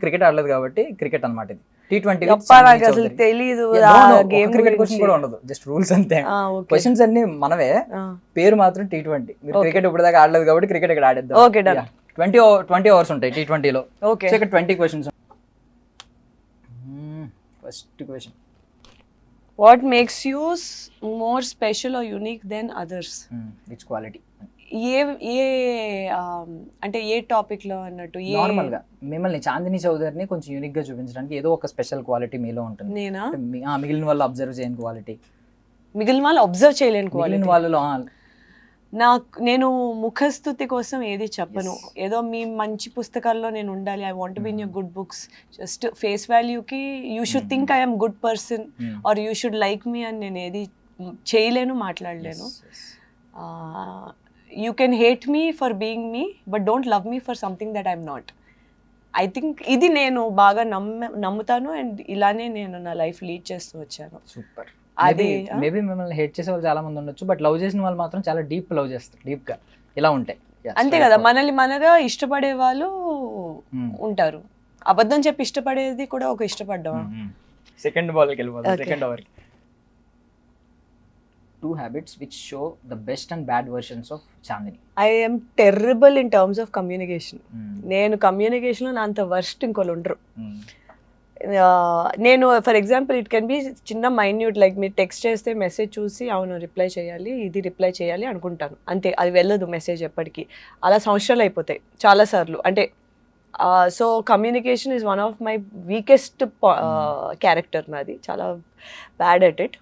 Cricket ఆడలేదు కాబట్టి cricket అన్నమాట ఇది. T20 నాకు అసలు తెలీదు క్రికెట్ క్వశ్చన్ కూడా ఉండదు, జస్ట్ రూల్స్ అంతే. క్వశ్చన్స్ అన్ని మనవే, పేరు మాత్రం T20. మీరు క్రికెట్ ఇప్పుడు దాకా ఆడలేదు కాబట్టి క్రికెట్ ఇక్కడ ఆడేద్దాం. Okay done. 20 ఓవర్స్ ఉంటాయి T20 లో. ఓకే సో ఇక్కడ 20 questions. First question, what makes you more special or unique then others? Which quality? అంటే ఏ టాపిక్ లో అన్నట్టు? నార్మల్ గా మిమ్మల్ని చాందిని చౌదరిని కొంచెం యూనిక్ గా చూపించడానికి ఏదో ఒక స్పెషల్ క్వాలిటీ మీలో ఉంటుంది. నేనా? మిగిలిన వాళ్ళు అబ్జర్వ్ చేయని క్వాలిటీ. మిగిలిన వాళ్ళు అబ్జర్వ్ చేయలేని క్వాలిటీ వాళ్ళలో నేను ముఖస్థుతి కోసం ఏది చెప్పను. ఏదో మీ మంచి పుస్తకాల్లో నేను ఉండాలి, I want be in your good books, just face వాల్యూకి you should think I'm good person or you should like me అని నేను ఏది చేయలేను, మాట్లాడలేను. You can hate me for being me, but don't love me for something that I'm not. I think ఇది నేను బాగా నమ్ముతాను అండ్ ఇలానే నేను నా లైఫ్ లీడ్ చేస్తూ వచ్చాను. సూపర్. అది మేబీ మిమ్మల్ని హేట్ చేసే వాళ్ళు చాలా మంది ఉండొచ్చు, బట్ లవ్ చేసిన వాళ్ళు మాత్రం చాలా డీప్ లవ్ చేస్తారు, డీప్ గా ఇలా ఉంటాయి. అంతే కదా, మనల్ని మనగా ఇష్టపడే వాళ్ళు ఉంటారు. అబద్ధం చెప్పి ఇష్టపడేది కూడా ఒక ఇష్టపడ్డా. సెకండ్ బాల్కి వెళ్ళిపోతాం. Second over. 2 habits which show the best and bad versions of Chandini. I am terrible in terms of communication. నేను కమ్యూనికేషన్ లో నా అంత వర్స్ట్ ఇంకోళ్ళు ఉండరు. నేను for example it can be చిన్న మైన్యూట్, లైక్ మీరు టెక్స్ట్ చేస్తే మెసేజ్ చూసి అవును రిప్లై చేయాలి, ఇది రిప్లై చేయాలి అనుకుంటాను, అంతే. అది వెళ్ళదు మెసేజ్ ఎప్పటికీ. అలా సంవత్సరాలు అయిపోతాయి చాలాసార్లు. అంటే so communication is one of my weakest character. నాది చాలా బ్యాడ్ అట్ ఇట్.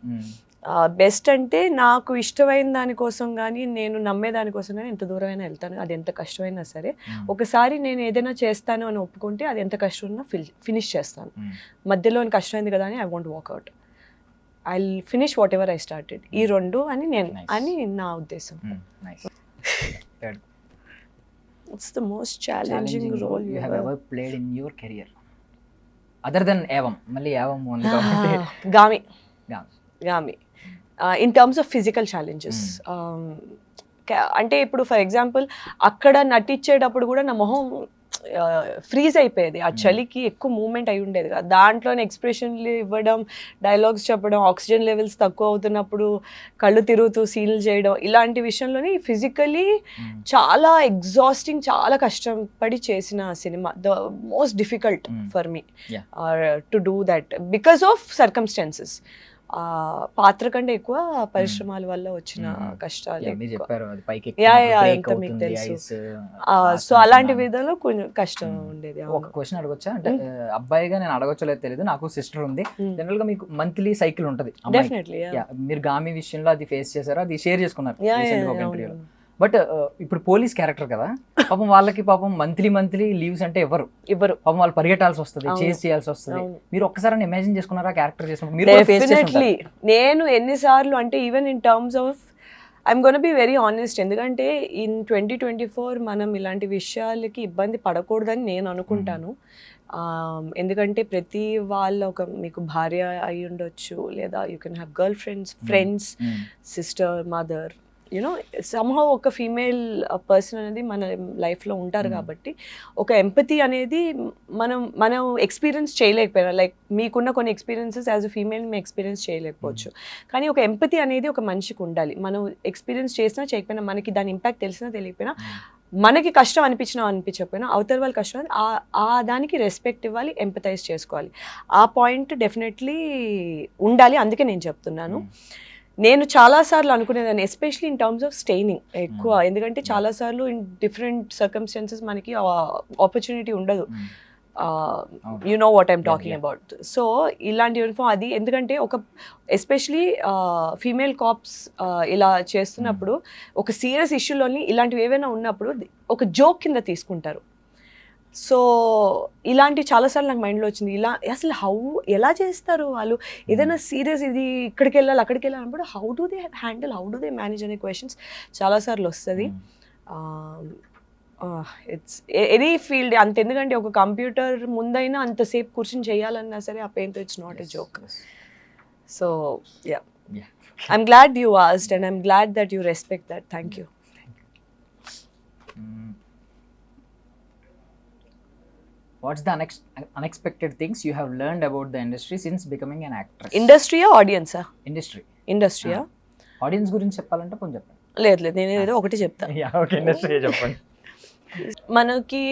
బెస్ట్ అంటే నాకు ఇష్టమైన దానికోసం కానీ నేను నమ్మే దానికోసం కానీ ఎంత దూరమైనా వెళ్తాను, అది ఎంత కష్టమైనా సరే. ఒకసారి నేను ఏదైనా చేస్తాను అని ఒప్పుకుంటే అది ఎంత కష్టం ఉన్నా ఫినిష్ చేస్తాను. మధ్యలో కష్టమైంది కదా అని I want walk out, I finish what ever I started. ఈ రెండు అని నా ఉద్దేశం. What's the most challenging role you have ever played in your career other than Evam? మళ్ళీ Evam ఉంది. గామి in terms of physical challenges. అంటే ఇప్పుడు ఫర్ ఎగ్జాంపుల్ అక్కడ నటించేటప్పుడు కూడా నా మొహం ఫ్రీజ్ అయిపోయేది, ఆ చలికి ఎక్కువ మూమెంట్ అయి ఉండేది కదా. దాంట్లోనే ఎక్స్ప్రెషన్లు ఇవ్వడం, డైలాగ్స్ చెప్పడం, ఆక్సిజన్ లెవెల్స్ తక్కువ అవుతున్నప్పుడు కళ్ళు తిరుగుతూ సీన్లు చేయడం, ఇలాంటి విషయంలోనే ఫిజికలీ చాలా ఎగ్జాస్టింగ్, చాలా కష్టపడి చేసిన cinema. The most difficult for me to do that because of circumstances. పాత్ర కంటే ఎక్కువ పరిశ్రమాల వల్ల వచ్చిన కష్టాలు మీకు తెలుసు. సో అలాంటి విధాలు కొంచెం కష్టం ఉండేది. ఒక క్వశ్చన్ అడగొచ్చా? అంటే అబ్బాయిగా నేను అడగొచ్చో లేదు తెలియదు, నాకు సిస్టర్ ఉంది. జనరల్ గా మీకు మంత్లీ సైకిల్ ఉంటది. డెఫినెట్లీ మీరు గామి విషయంలో అది ఫేస్ చేశారు, అది షేర్ చేసుకున్నారు. బట్ ఇప్పుడు పోలీస్ క్యారెక్టర్ కదా, పాపం వాళ్ళకి పాపం మంత్లీ లీవ్స్ అంటే ఎవరు పాపం వాళ్ళు పరిగెట్టాల్సి వస్తుంది, చేస్ చేయాల్సి వస్తుంది. మీరు ఒక్కసారి ఇమాజిన్ చేసుకున్నారా క్యారెక్టర్ చేసినప్పుడు? నేను ఎన్నిసార్లు అంటే even in terms of I'm gonna be very honest, ఎందుకంటే ఇన్ 2024 మనం ఇలాంటి విషయాలకి ఇబ్బంది పడకూడదని నేను అనుకుంటాను. ఎందుకంటే ప్రతి వాళ్ళ ఒక మీకు భార్య అయి ఉండొచ్చు, లేదా you can have girl friends, sister, mother, you know somehow ఒక ఫీమేల్ పర్సన్ అనేది మన లైఫ్లో ఉంటారు. కాబట్టి ఒక ఎంపతి అనేది మనం ఎక్స్పీరియన్స్ చేయలేకపోయినా, లైక్ మీకున్న కొన్ని ఎక్స్పీరియన్సెస్ యాజ్ అ ఫీమేల్ మేము ఎక్స్పీరియన్స్ చేయలేకపోవచ్చు, కానీ ఒక ఎంపతి అనేది ఒక మనిషికి ఉండాలి. మనం ఎక్స్పీరియన్స్ చేసినా చేయకపోయినా, మనకి దాని ఇంపాక్ట్ తెలిసినా తెలియకపోయినా, మనకి కష్టం అనిపించకపోయినా అవతల వాళ్ళ కష్టం ఆ దానికి రెస్పెక్ట్ ఇవ్వాలి, ఎంపథైజ్ చేసుకోవాలి. ఆ పాయింట్ డెఫినెట్లీ ఉండాలి. అందుకే నేను చెప్తున్నాను. నేను చాలాసార్లు అనుకునేదాన్ని, especially in terms of staining ఎక్కువ, ఎందుకంటే చాలాసార్లు ఇన్ డిఫరెంట్ సర్కమ్స్టాన్సెస్ మనకి ఆపర్చునిటీ ఉండదు. You know what I'm talking about. So ఇలాంటి యూనిఫామ్ అది, ఎందుకంటే ఒక ఎస్పెషలీ ఫీమేల్ కాప్స్ ఇలా చేస్తున్నప్పుడు ఒక సీరియస్ ఇష్యూలోని ఇలాంటివి ఏవైనా ఉన్నప్పుడు ఒక జోక్ కింద తీసుకుంటారు. సో ఇలాంటి చాలాసార్లు నాకు మైండ్లో వచ్చింది, ఇలా అసలు ఎలా చేస్తారు వాళ్ళు, ఏదైనా సీరియస్ ఇది ఇక్కడికి వెళ్ళాలి అక్కడికి వెళ్ళాలి అన్నప్పుడు how do they handle, how do they manage అనే క్వశ్చన్స్ చాలాసార్లు వస్తుంది. ఇట్స్ ఎనీ ఫీల్డ్ అంత, ఎందుకంటే ఒక కంప్యూటర్ ముందైనా అంతసేపు కూర్చొని చేయాలన్నా సరే ఆ పెయిన్తో it's not a joke. So ya, I'm glad you asked and I'm glad that you respect that. Thank you. What's the unexpected things you have learned about the industry since becoming an actress? ఇండస్ట్రీయా ఆడియన్సా? Industry. ఇండస్ట్రీయా? Audience గురించి చెప్పాలంటే కొంచెం చెప్పండి. లేదు నేను ఏదో ఒకటి చెప్తా. ఓకే, ఇండస్ట్రీ చెప్పండి. మనకి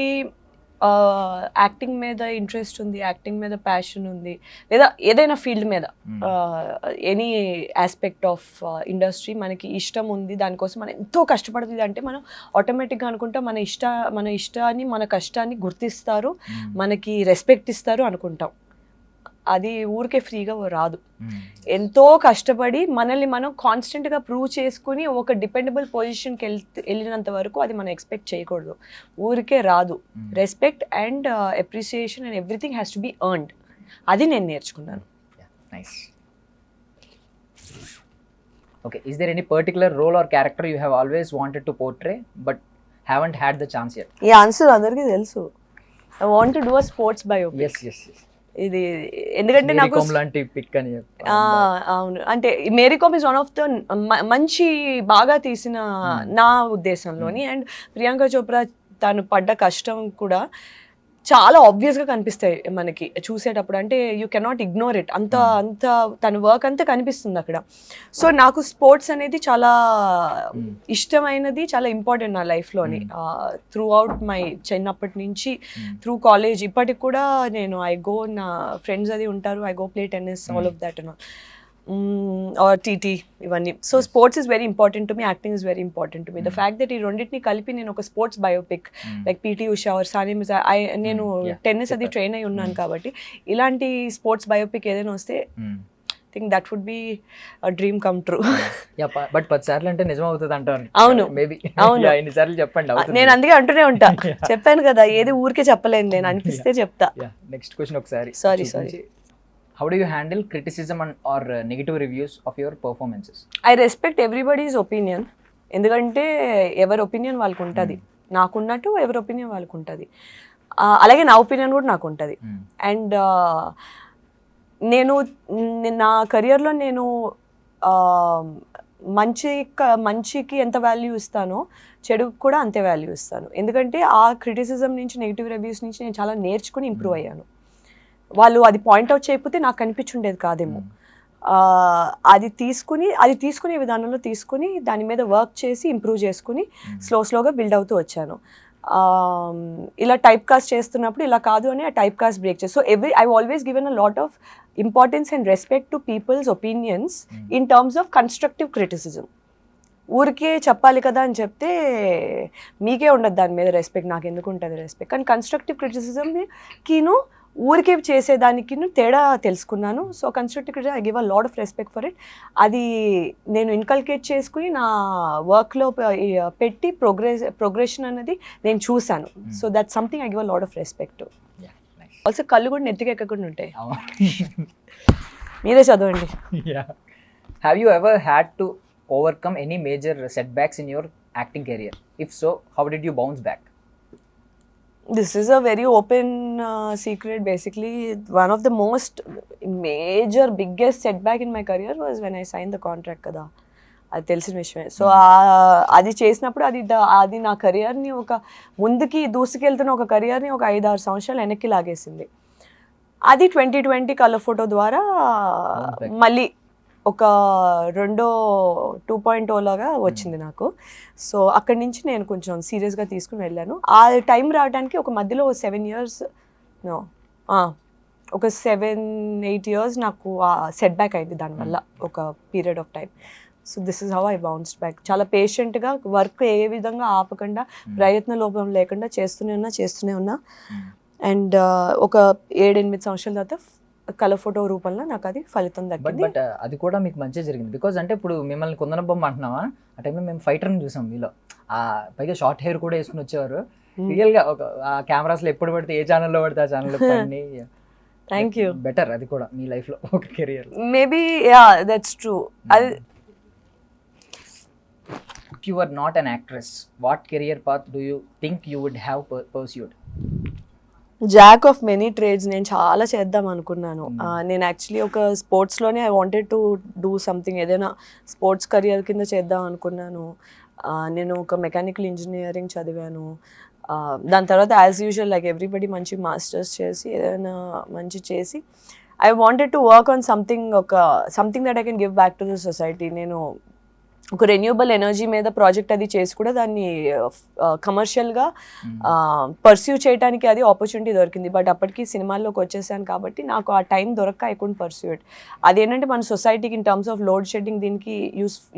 యాక్టింగ్ మీద ఇంట్రెస్ట్ ఉంది, యాక్టింగ్ మీద ప్యాషన్ ఉంది, లేదా ఏదైనా ఫీల్డ్ మీద ఎనీ ఆస్పెక్ట్ ఆఫ్ ఇండస్ట్రీ మనకి ఇష్టం ఉంది, దానికోసం మనం ఎంతో కష్టపడుతుంది అంటే మనం ఆటోమేటిక్గా అనుకుంటాం మన ఇష్టాన్ని మన కష్టాన్ని గుర్తిస్తారు, మనకి రెస్పెక్ట్ ఇస్తారు అనుకుంటాం. అది ఊరికే ఫ్రీగా రాదు. ఎంతో కష్టపడి మనల్ని మనం కాన్స్టెంట్గా ప్రూవ్ చేసుకుని ఒక డిపెండబుల్ పొజిషన్కి వెళ్ళినంత వరకు అది మనం ఎక్స్పెక్ట్ చేయకూడదు. ఊరికే రాదు. Respect and appreciation and everything has to be earned. అది నేను నేర్చుకున్నాను. Nice. Okay, is there any particular role or character you have always wanted to portray but haven't had the chance yet? ఈ answer అందరికీ తెలుసు. I want to do a sports biopic. Yes yes yes. ఇది ఎందుకంటే నాకు లాంటి pic అని అవును, అంటే Mary Kom is one of the మంచి బాగా తీసిన నా ఉద్దేశంలోని. అండ్ ప్రియాంక చోప్రా తను పడ్డ కష్టం కూడా చాలా ఆబ్వియస్గా కనిపిస్తాయి మనకి చూసేటప్పుడు. అంటే యూ కెనాట్ ఇగ్నోర్ ఇట్. అంత తన వర్క్ అంతా కనిపిస్తుంది అక్కడ. సో నాకు స్పోర్ట్స్ అనేది చాలా ఇష్టమైనది, చాలా ఇంపార్టెంట్ నా లైఫ్లోని. త్రూ అవుట్ మై చిన్నప్పటి నుంచి త్రూ కాలేజ్ ఇప్పటికి కూడా నేను నా ఫ్రెండ్స్ అది ఉంటారు, I go play tennis, all of that and or TT ఇవన్నీ. So sports is very important to me, acting is very important to me. The fact that ఈ రెండింటిని కలిపి నేను ఒక sports biopic like PT Usha or Sania Mirza, నేను tennis అది train అయి ఉన్నాను కాబట్టి ఇలాంటి స్పోర్ట్స్ బయోపిక్ ఏదైనా వస్తే think that would be a dream come true. But 10 సార్లు అంటే నిజం అవుతుంది అంటారు. అవును, మేబీ అవును. ఎన్ని సార్లు చెప్పండి. నేను అందుకే అంటూనే ఉంటా. చెప్పాను కదా, ఏది ఊరికే చెప్పలేను, నేను అనిపిస్తే చెప్తా. నెక్స్ట్ క్వశ్చన్ ఒకసారి. Sorry. How do you handle criticism or negative reviews of your performances? I respect everybody's opinion. ఎందుకంటే ఎవరి ఒపీనియన్ వాళ్ళకు ఉంటుంది. నాకున్నట్టు ఎవరి ఒపీనియన్ వాళ్ళకు ఉంటుంది. అలాగే నా ఒపీనియన్ కూడా నాకు ఉంటుంది. అండ్ నేను నా కెరియర్లో నేను మంచికి ఎంత వాల్యూ ఇస్తానో చెడుకు కూడా అంతే వాల్యూ ఇస్తాను. ఎందుకంటే ఆ క్రిటిసిజం నుంచి, నెగిటివ్ రివ్యూస్ నుంచి నేను చాలా నేర్చుకుని ఇంప్రూవ్ అయ్యాను. వాళ్ళు అది పాయింట్అవుట్ చేయకపోతే నాకు కనిపించుండేది కాదేమో. అది తీసుకునే విధానంలో తీసుకుని దాని మీద వర్క్ చేసి ఇంప్రూవ్ చేసుకుని స్లోగా బిల్డ్ అవుతూ వచ్చాను. ఇలా టైప్ కాస్ట్ చేస్తున్నప్పుడు ఇలా కాదు అని ఆ టైప్ కాస్ట్ బ్రేక్ చేసి, so I always given a lot of importance and respect to people's opinions in terms of constructive criticism. ఊరికే చెప్పాలి కదా అని చెప్తే మీకే ఉండదు దాని మీద రెస్పెక్ట్, నాకు ఎందుకు ఉంటుంది రెస్పెక్ట్. కానీ కన్స్ట్రక్టివ్ క్రిటిసిజంకిను ఊరికే చేసేదానికి తేడా తెలుసుకున్నాను. So constructive criticism I give a lot of respect for it. అది నేను ఇన్కల్కేట్ చేసుకుని నా వర్క్లో పెట్టి ప్రోగ్రెషన్ అనేది నేను చూశాను. So that's something I give a lot of respect. Also కళ్ళు కూడా నెత్తికి ఎక్కకుండా ఉంటాయి. మీరే చదవండి. Have you ever had to overcome any major setbacks in your acting career? If so, how did you bounce back? This is a very open secret. Basically, one of the most biggest setback in my career was when I signed the contract kada. అది తెలిసిన విషయమే. So అది చేసినప్పుడు అది నా కెరియర్ని ఒక ముందుకి దూసుకెళ్తున్న ఒక కెరియర్ని ఒక 5-6 సంవత్సరాలు వెనక్కి లాగేసింది. అది 2020 కలర్ ఫోటో ద్వారా మళ్ళీ ఒక 2.0 లాగా వచ్చింది నాకు. సో అక్కడి నుంచి నేను కొంచెం సీరియస్గా తీసుకుని వెళ్ళాను. ఆ టైం రావడానికి ఒక మధ్యలో 7 ఇయర్స్ ఒక 7-8 ఇయర్స్ నాకు సెట్ బ్యాక్ అయింది దానివల్ల ఒక period of time. So this is how I bounced back. చాలా పేషెంట్గా వర్క్ ఏ విధంగా ఆపకుండా, ప్రయత్న లోపం లేకుండా చేస్తూనే ఉన్నా. అండ్ ఒక 7-8 సంవత్సరాల తర్వాత కలర్ ఫోటో రూపంలో నాకు అది ఫలితం దక్కింది. బట్ అది కూడా మీకు మంచిగా జరిగింది. బికాజ్ అంటే ఇప్పుడు మిమ్మల్ని కుందన బొమ్మ అంటున్నావా, ఆ టైంలో మేము ఫైటర్ని చూసాం మీలో. పైగా షార్ట్ హెయిర్ కూడా వేసుకుని వచ్చేవారు. రియల్గా ఒక కెమెరాస్లో ఎప్పుడు పడితే ఏ ఛానల్లో పడితే ఆ ఛానల్లో పడి. Thank you. బెటర్ అది కూడా మీ లైఫ్లో ఒక career. Maybe that's true. If you were not an actress, what career path do you think you would have pursued? Jack of many trades. నేను చాలా చేద్దాం అనుకున్నాను. నేను యాక్చువల్లీ ఒక స్పోర్ట్స్లోనే I wanted to do something, ఏదైనా స్పోర్ట్స్ కెరియర్ కింద చేద్దాం అనుకున్నాను. నేను ఒక మెకానికల్ ఇంజనీరింగ్ చదివాను. దాని తర్వాత యాజ్ యూజువల్ లైక్ ఎవ్రీబడి మంచి మాస్టర్స్ చేసి ఏదైనా మంచి చేసి I wanted to work on something that I can give back to the society. నేను ఒక రెన్యూబుల్ ఎనర్జీ మీద ప్రాజెక్ట్ అది చేసి కూడా దాన్ని కమర్షియల్గా పర్స్యూ చేయడానికి అది ఆపర్చునిటీ దొరికింది. బట్ అప్పటికి సినిమాల్లోకి వచ్చేసాను కాబట్టి నాకు ఆ టైం దొరక్క ఐ కుడెంట్ పర్స్యూ ఇట్. అదేంటంటే మన సొసైటీకి in terms of load shedding దీనికి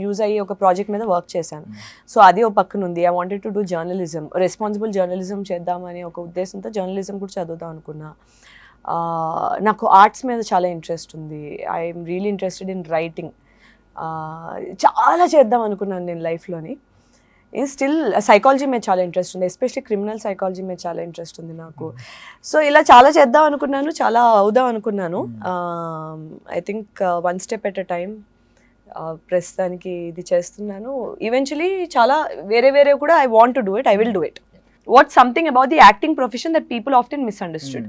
యూజ్ అయ్యి ఒక ప్రాజెక్ట్ మీద వర్క్ చేశాను. సో అది ఒక పక్కన ఉంది. I wanted to do journalism, responsible journalism చేద్దామని ఒక ఉద్దేశంతో జర్నలిజం కూడా చదువుదాం అనుకున్నా. నాకు ఆర్ట్స్ మీద చాలా ఇంట్రెస్ట్ ఉంది. I'm really interested in writing. చాలా చేద్దాం అనుకున్నాను నేను లైఫ్లోని. స్టిల్ సైకాలజీ మీద చాలా ఇంట్రెస్ట్ ఉంది, ఎస్పెషలీ క్రిమినల్ సైకాలజీ మీద చాలా ఇంట్రెస్ట్ ఉంది నాకు. సో ఇలా చాలా చేద్దాం అనుకున్నాను, చాలా అవుదాం అనుకున్నాను. I think one step at a time. ప్రస్తుతానికి ఇది చేస్తున్నాను. ఈవెన్చువలీ చాలా వేరే కూడా I want to do it, I will do it. What something about the acting profession that people often misunderstood.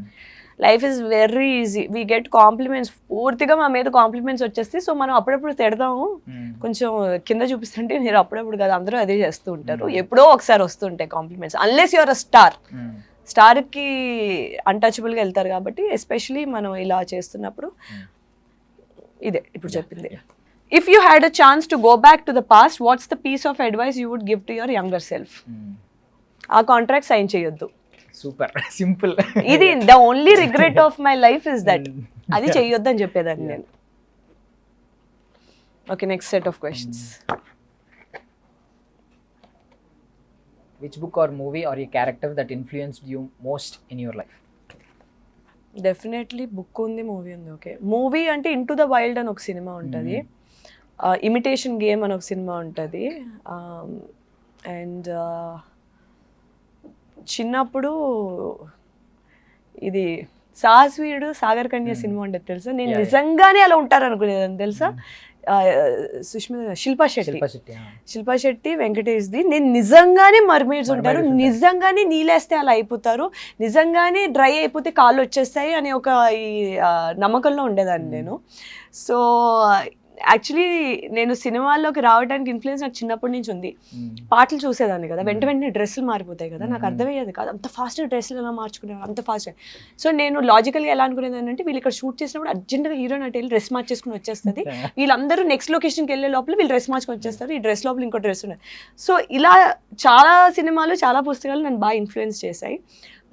Life is very easy, we get compliments, పూర్తిగా మా మీద compliments వచ్చేస్తాయి. సో మనం అప్పుడప్పుడు తిడదాము, కొంచెం కింద చూపిస్తుంటే మీరు అప్పుడప్పుడు కదా, అందరూ అదే చేస్తూ ఉంటారు. ఎప్పుడో ఒకసారి వస్తుంటాయి కాంప్లిమెంట్స్, అన్లెస్ యువర్ అ స్టార్కి అన్టచబుల్గా వెళ్తారు. కాబట్టి ఎస్పెషలీ మనం ఇలా చేస్తున్నప్పుడు ఇదే ఇప్పుడు చెప్పింది. If you had a chance to go back to the past, what's the piece of advice you would give to your younger self? ఆ కాంట్రాక్ట్ సైన్ చేయొద్దు. Super simple. ఇది the only regret of my life is that అది చెయ్యొద్దు అని చెప్పేదాన్ని నేను. Okay, next set of questions. Which book or movie or a character that influenced you most in your life? Definitely book ఉంది, movie ఉంది. Okay, movie అంటే into the wild అని ఒక సినిమా ఉంటుంది, ఇమిటేషన్ గేమ్ అని ఒక సినిమా ఉంటుంది. And చిన్నప్పుడు ఇది సాహస్వీరుడు సాగర్ కన్య సినిమా ఉంటుంది తెలుసా. నేను నిజంగానే అలా ఉంటారు అనుకునేదాన్ని తెలుసా. శిల్పా శెట్టి వెంకటేష్ది. నేను నిజంగానే మర్మేడ్స్ ఉంటారు, నిజంగానే నీళ్ళేస్తే అలా అయిపోతారు, నిజంగానే డ్రై అయిపోతే కాళ్ళు వచ్చేస్తాయి అనే ఒక ఈ నమ్మకంలో ఉండేదాన్ని నేను. సో యాక్చువల్లీ నేను సినిమాల్లోకి రావడానికి ఇన్ఫ్లుయెన్స్ నాకు చిన్నప్పటి నుంచి ఉంది. పాటలు చూసేదాన్ని కదా, వెంటనే డ్రెస్సులు మారిపోతాయి కదా, నాకు అర్థమయ్యేది కాదు అంత ఫాస్ట్గా డ్రెస్సులు ఎలా మార్చుకునేవారు అంత ఫాస్ట్గా. సో నేను లాజికల్గా ఎలా అనుకునేదాన్ని అంటే, వీళ్ళు ఇక్కడ షూట్ చేసినప్పుడు అర్జెంట్గా హీరోయిన్ అటు వెళ్ళి డ్రెస్ మార్చేసుకుని వచ్చేస్తుంది, వీళ్ళందరూ నెక్స్ట్ లొకేషన్కి వెళ్ళే లోపల వీళ్ళు డ్రెస్ మార్చుకొని వచ్చేస్తారు, ఈ డ్రెస్ లోపల ఇంకో డ్రెస్ ఉన్నది. సో ఇలా చాలా సినిమాలు చాలా పుస్తకాలు నన్ను బాగా ఇన్ఫ్లుయెన్స్ చేశాయి.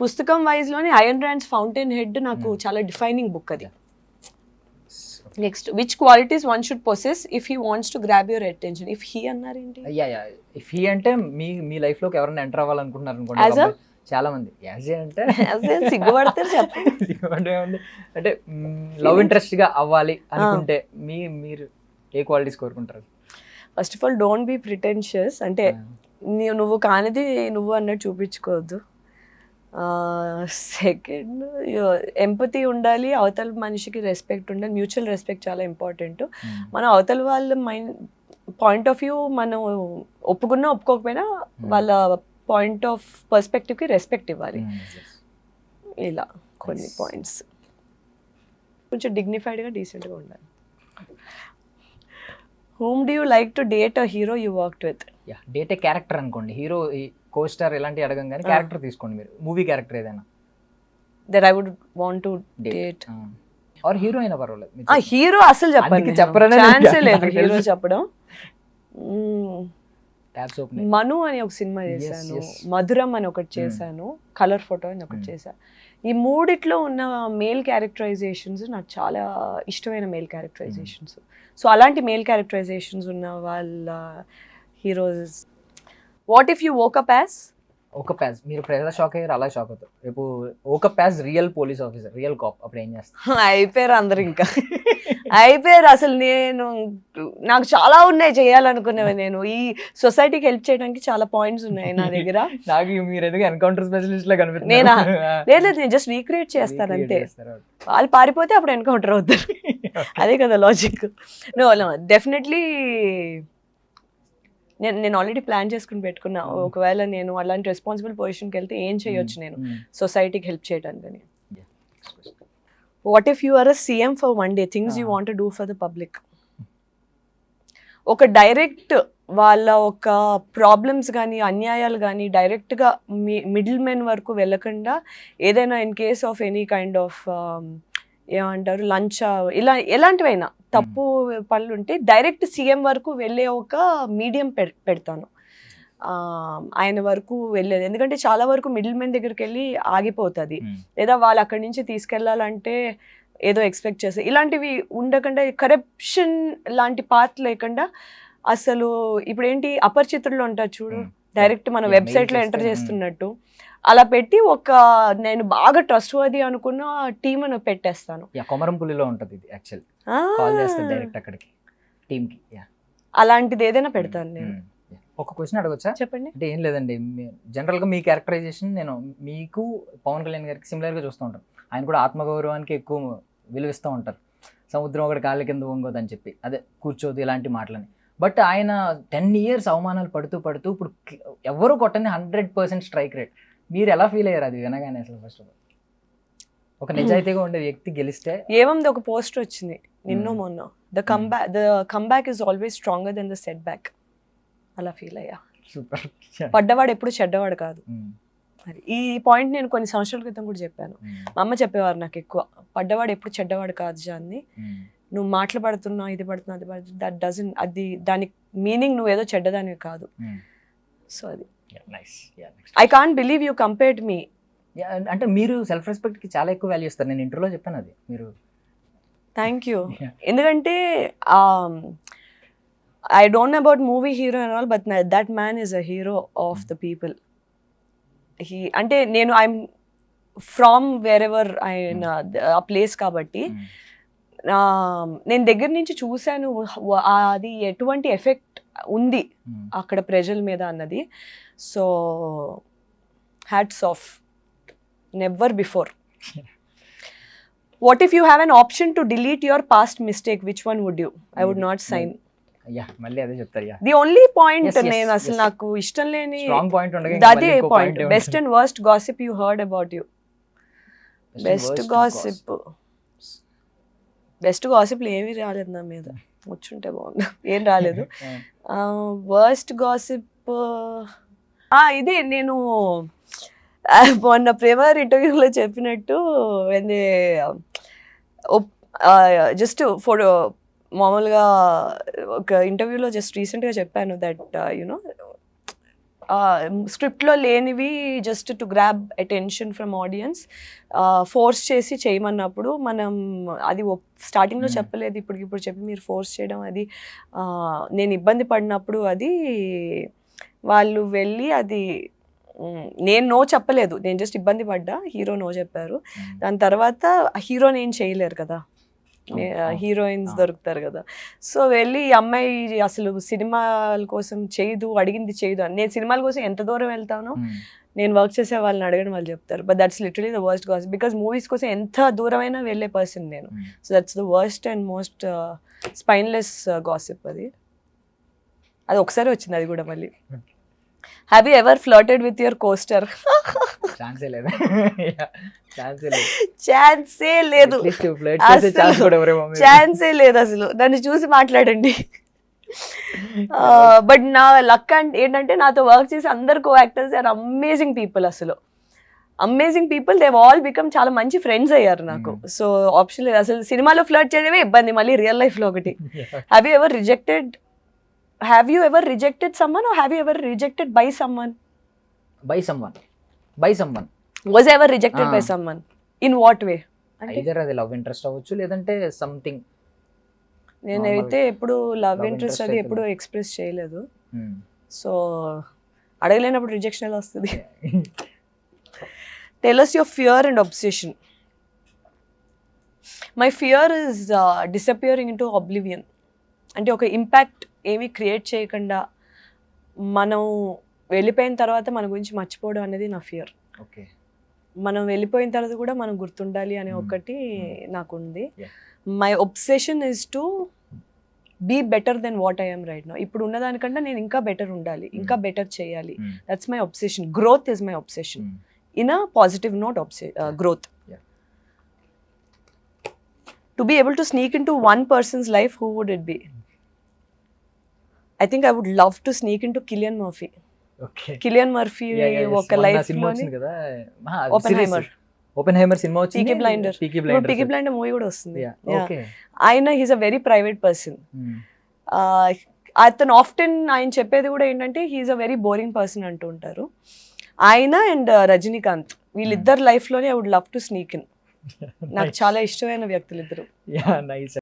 పుస్తకం వైజ్లోని అయన్ ర్యాండ్స్ ఫౌంటైన్ హెడ్ నాకు చాలా డిఫైనింగ్ బుక్ అది. Next, which qualities one should possess if he wants to grab your attention? If he అన్నారేంటి? ఇఫ్ హీ అంటే మీ లైఫ్ లోకి ఎవరైనా ఎంటర్ అవ్వాలనుకుంటున్నారు అనుకోండి, చాలా మంది యాజ్ అంటే సిగ్గుపడతారు చెప్పండి. అంటే లవ్ ఇంట్రెస్ట్ గా అవ్వాలి అనుకుంటే మీరు ఏ క్వాలిటీస్ కోరుకుంటారు? First of all don't be pretentious. అంటే నువ్వు కానిది నువ్వు అన్నట్టు చూపించుకోవద్దు. సెకండ్, ఎంపతి ఉండాలి, అవతల మనిషికి రెస్పెక్ట్ ఉండాలి, మ్యూచువల్ రెస్పెక్ట్ చాలా ఇంపార్టెంట్. మనం అవతల వాళ్ళ పాయింట్ ఆఫ్ వ్యూ మనం ఒప్పుకున్నా ఒప్పుకోకపోయినా వాళ్ళ పాయింట్ ఆఫ్ పర్స్పెక్టివ్కి రెస్పెక్ట్ ఇవ్వాలి. ఇలా కొన్ని పాయింట్స్. కొంచెం డిగ్నిఫైడ్గా డీసెంట్గా ఉండాలి. Whom do you like to date a hero you worked with? Date a character అనుకోండి, హీరో కోస్టార్ ఎలాంటి అడగం కానీ క్యారెక్టర్ తీసుకోండి మీరు, మూవీ క్యారెక్టర్ ఏదైనా. That I would want to date. Or hero అయినా పర్వాలేదు. హీరో అసలు చెప్పండి, ఛాన్సే లేదు హీరో చెప్పడం. మను అని ఒక సినిమా చేశాను, మధురం అని ఒకటి చేశాను, కలర్ ఫోటో అని ఒకటి చేశాను. ఈ మూడిట్లో ఉన్న మేల్ క్యారెక్టరైజేషన్స్ నాకు చాలా ఇష్టమైన మేల్ క్యారెక్టరైజేషన్స్. సో అలాంటి మేల్ క్యారెక్టరైజేషన్స్ ఉన్న వాళ్ళ heroes. What if you woke up as? మీరు ఎలా షాక్ అయ్యారు అలా షాక్ అవుతారు. రేపు woke up as real police officer, real cop, అప్పుడు ఏం చేస్తారు? అయిపోయారు అందరు, ఇంకా అయిపోయారు. అసలు నాకు చాలా ఉన్నాయి చేయాలనుకునేవి. నేను ఈ సొసైటీకి హెల్ప్ చేయడానికి చాలా పాయింట్స్ ఉన్నాయి నా దగ్గర. నాకు మీరు ఎందుకు ఎన్కౌంటర్ స్పెషలిస్ట్ లా కనిపిస్తుంది? లేదు, నేను జస్ట్ రీక్రియేట్ చేస్తాను అంతే. వాళ్ళు పారిపోతే అప్పుడు ఎన్కౌంటర్ అవుతారు, అదే కదా లాజిక్. డెఫినెట్లీ నేను ఆల్రెడీ ప్లాన్ చేసుకుని పెట్టుకున్నా, ఒకవేళ నేను అలాంటి రెస్పాన్సిబుల్ పొజిషన్కి వెళ్తే ఏం చేయొచ్చు నేను సొసైటీకి హెల్ప్ చేయడానికి. What if you are a CM for one day, things you want to do for the public? ఒక డైరెక్ట్ వాళ్ళ ఒక ప్రాబ్లమ్స్ కానీ అన్యాయాలు కానీ డైరెక్ట్గా మిడిల్ మెన్ వరకు వెళ్ళకుండా ఏదైనా in case of any kind of ఏమంటారు లంచ్ ఇలా ఎలాంటివైనా తప్పు పనులు ఉంటే డైరెక్ట్ సీఎం వరకు వెళ్ళే ఒక మీడియం పెడతాను. ఆయన వరకు వెళ్ళేది, ఎందుకంటే చాలా వరకు మిడిల్ మెన్ దగ్గరికి వెళ్ళి ఆగిపోతుంది, లేదా వాళ్ళు అక్కడి నుంచి తీసుకెళ్లాలంటే ఏదో ఎక్స్పెక్ట్ చేస్తారు. ఇలాంటివి ఉండకుండా కరప్షన్ లాంటి పార్ట్ లేకుండా అసలు ఇప్పుడు ఏంటి అపరిచితుల్లో ఉంటారు చూడు, డైరెక్ట్ మన వెబ్సైట్లో ఎంటర్ చేస్తున్నట్టు అలా పెట్టి ఒక నేను బాగా ట్రస్ట్ వర్ది అనుకున్న టీమ్ అని పెట్టేస్తాను. కొమరంపుల్లిలో ఉంటుంది ఇది యాక్చువల్, కాల్ చేస్తాను డైరెక్ట్ అక్కడికి టీమ్కి. అలాంటిది ఏదైనా పెడతాను నేను. ఒక క్వశ్చన్ అడగొచ్చా? చెప్పండి. అంటే ఏం లేదండి, జనరల్గా మీ క్యారెక్టరైజేషన్ నేను మీకు పవన్ కళ్యాణ్ గారికి సిమిలర్గా చూస్తూ ఉంటాను. ఆయన కూడా ఆత్మగౌరవానికి ఎక్కువ విలువిస్తూ ఉంటారు. సముద్రం ఒకటి కాళ్ళ కింద వంగోదని చెప్పి, అదే కూర్చోదు ఇలాంటి మాటలని. బట్ ఆయన 10 years అవమానాలు పడుతూ ఇప్పుడు ఎవరు కొట్టని 100% స్ట్రైక్ రేట్. మీరు ఎలా ఫీల్ అయ్యారు అది వినగానే? అసలు ఫస్ట్ ఆఫ్ ఆల్ ఒక నిజాయితీగా ఉండే వ్యక్తి గెలిస్తే ఏముంది, ఒక పోస్టర్ వచ్చింది నిన్నో మొన్న, the comeback is always stronger then the set back. అలా ఫీల్ అయ్యా. సూపర్. పడ్డవాడు ఎప్పుడు చెడ్డవాడు కాదు. మరి ఈ పాయింట్ నేను కొన్ని సంవత్సరాల క్రితం కూడా చెప్పాను. మా అమ్మ చెప్పేవారు నాకు ఎక్కువ, పడ్డవాడు ఎప్పుడు చెడ్డవాడు కాదు జాన్ని, నువ్వు మాటలు పడుతున్నావు, ఇది పడుతున్నావు, అది పడుతుంది, దట్ డజన్, అది దానికి మీనింగ్ నువ్వు ఏదో చెడ్డదానివి కాదు. సో అది I can't believe you compared me. అంటే మీరు సెల్ఫ్ రెస్పెక్ట్ కి చాలా ఎక్కువ వాల్యూ ఇస్తారు, నేను ఇంటర్వ్యూలో చెప్పాను అది. మీరు థ్యాంక్ యూ. ఎందుకంటే I don't know about movie hero and all, but that man is a hero of the people. అంటే నేను ఐఎమ్ ఫ్రమ్ వేర్ ఎవర్ ఆ ప్లేస్ కాబట్టి నేను దగ్గర నుంచి చూశాను అది ఎటువంటి ఎఫెక్ట్ ఉంది అక్కడ ప్రజల మీద అన్నది. So hats off, never before. What if you have an option to delete your past mistake? Which one would you? I would not sign. మళ్ళీ అదే చెప్తారు. ది ఓన్లీ పాయింట్ నేను అసలు నాకు ఇష్టం లేని అదే point, best and worst gossip you heard about you. Best గాసిప్లు ఏమీ రాలేదు నా మీద, వచ్చుంటే బాగుంది, ఏం రాలేదు. వర్స్ట్ గాసిప్ ఇదే నేను మొన్న ప్రేమర్ ఇంటర్వ్యూలో చెప్పినట్టు, జస్ట్ ఫోర్ మామూలుగా ఒక ఇంటర్వ్యూలో జస్ట్ రీసెంట్గా చెప్పాను దట్ యునో స్క్రిప్ట్లో లేనివి just to grab attention from audience force చేసి చేయమన్నప్పుడు మనం అది స్టార్టింగ్లో చెప్పలేదు, ఇప్పుడు చెప్పి మీరు ఫోర్స్ చేయడం అది నేను ఇబ్బంది పడినప్పుడు అది వాళ్ళు వెళ్ళి అది నేను నో చెప్పలేదు, నేను జస్ట్ ఇబ్బంది పడ్డా, హీరో నో చెప్పారు. దాని తర్వాత హీరోని ఏం చేయలేరు కదా, హీరోయిన్స్ దొరుకుతారు కదా. సో వెళ్ళి ఈ అమ్మాయి అసలు సినిమాల కోసం చేయదు, అడిగింది చేయదు అని. నేను సినిమాల కోసం ఎంత దూరం వెళ్తానో నేను వర్క్ చేసే వాళ్ళని అడగడం వాళ్ళు చెప్తారు. But that's literally the worst gossip, because movies కోసం ఎంత దూరమైనా వెళ్ళే పర్సన్ నేను. So that's the worst and most spineless gossip. అది ఒకసారి వచ్చింది, అది కూడా మళ్ళీ. Have you ever flirted with your coaster? ఛాన్సే లేదు, ఛాన్సే లేదు అసలు. నన్ను చూసి మాట్లాడండి. బట్ నా లక్ ఏంటంటే నాతో వర్క్ చేసి అందరు co actors are amazing people, అసలు amazing people. They all become చాలా మంచి ఫ్రెండ్స్ అయ్యారు నాకు. సో ఆప్షన్ లేదు అసలు. సినిమాలో ఫ్లర్ట్ చేయడమే ఇబ్బంది, మళ్ళీ రియల్ లైఫ్ లో ఒకటి. Have you ever rejected someone or have you ever rejected by someone? By someone. Was I ever rejected by someone? In what way? Either అది లవ్ ఇంట్రెస్ట్ అవ్వచ్చు, లేదంటే సంథింగ్. నేనైతే ఎప్పుడు లవ్ ఇంట్రెస్ట్ అది ఎప్పుడు express చేయలేదు. సో అడగలేనప్పుడు రిజెక్షన్ ఎలా వస్తుంది? Tell us your fear and obsession. My fear is disappearing into oblivion. అంటే ఒక ఇంపాక్ట్ ఏమీ క్రియేట్ చేయకుండా మనం వెళ్ళిపోయిన తర్వాత మన గురించి మర్చిపోవడం అనేది నా ఫియర్. ఓకే, మనం వెళ్ళిపోయిన తర్వాత కూడా మనం గుర్తుండాలి అనే ఒకటి నాకు ఉంది. My obsession is to be better then what I am right now. ఇప్పుడు ఉన్నదానికంటే నేను ఇంకా బెటర్ ఉండాలి, ఇంకా బెటర్ చేయాలి. That's my obsession. Growth is my obsession in a positive note. Growth. To be able to sneak into one person's life, who would it be? I think I would love to sneak in to Cillian Murphy. Okay. Cillian Murphy ఒక life సినిమా లోని వచ్చింది కదా, Oppenheimer సినిమా వచ్చింది, Peaky Blinder, Peaky Blinder movie కూడా వస్తుంది. ఆయన he's a very private person. అతను ఆఫ్టెన్ ఆయన చెప్పేది కూడా ఏంటంటే he's a very boring person అంటూ ఉంటారు. ఆయన అండ్ రజనీకాంత్ వీళ్ళిద్దరు లైఫ్ లోనే I would love to sneak in. నాకు చాలా ఇష్టమైన వ్యక్తులు ఇద్దరు. నైస్.